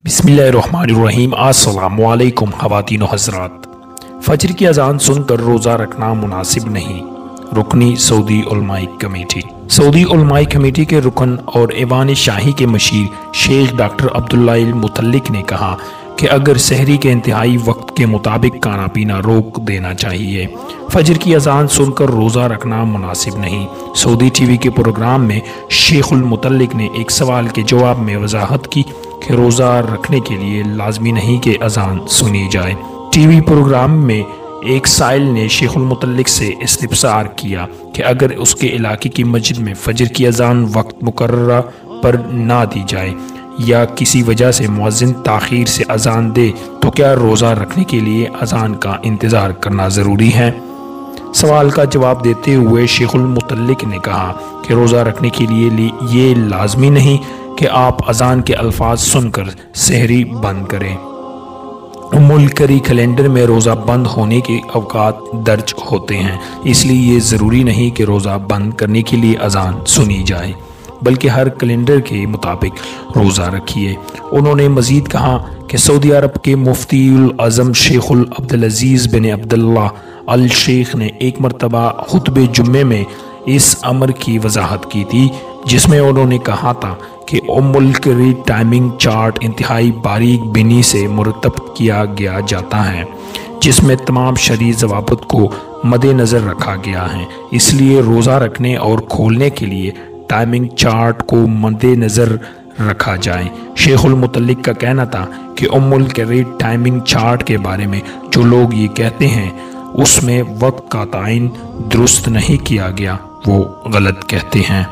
बिस्मिल्लाहिर्रहमानिर्रहीम। अस्सलामु अलैकुम ख़वातीन व हज़रात। फजर की अजान सुनकर रोज़ा रखना मुनासिब नहीं। रुकनी सऊदी उलमाई कमेटी। सऊदी उलमाई कमेटी के रुकन और ऐवान शाही के मशीर शेख डॉक्टर अब्दुल्ला अल मुतल्लिक ने कहा कि अगर सहरी के इंतहाई वक्त के मुताबिक खाना पीना रोक देना चाहिए। फजर की अजान सुनकर रोज़ा रखना मुनासिब नहीं। सऊदी टीवी के प्रोग्राम में शेखुल मुतल्लिक ने एक सवाल के जवाब में वजाहत की कि रोज़ा रखने के लिए लाजमी नहीं कि अजान सुनी जाए। टीवी प्रोग्राम में एक साइल ने शेखुल मुतल्लिक से इस्तिफसार किया कि अगर उसके इलाके की मस्जिद में फजर की अजान वक्त मुकर्ररा पर ना दी जाए या किसी वजह से मुअज्जिन ताख़ीर से अजान दे तो क्या रोज़ा रखने के लिए अजान का इंतज़ार करना ज़रूरी है। सवाल का जवाब देते हुए शेखुल मुतल्लिक ने कहा कि रोज़ा रखने के लिए ये लाजमी नहीं कि आप अजान के अल्फाज सुनकर सहरी बंद करें। मुल्करी कैलेंडर में रोज़ा बंद होने के अवकात दर्ज होते हैं, इसलिए ये ज़रूरी नहीं कि रोज़ा बंद करने के लिए अजान सुनी जाए, बल्कि हर कैलेंडर के मुताबिक रोज़ा रखिए। उन्होंने मज़ीद कहा कि सऊदी अरब के मुफ्ती उल आज़म शेखुल अब्दुल अजीज़ बिन अब्दुल्ला अल शेख ने एक मरतबा खुतबे जुम्मे में इस अमर की वजाहत की थी, जिसमें उन्होंने कहा था कि मुल्करी टाइमिंग चार्ट इंतहाई बारीक बिनी से मुरतब किया गया जाता है, जिसमें तमाम शरई ज़वाबित को मद्देनज़र रखा गया है। इसलिए रोज़ा रखने और खोलने के लिए टाइमिंग चार्ट को मद्देनज़र रखा जाए। शेखुल मुतल्लिक का कहना था कि मुल्करी टाइमिंग चार्ट के बारे में जो लोग ये कहते हैं उसमें वक्त का तायन दुरुस्त नहीं किया गया, वो गलत कहते हैं।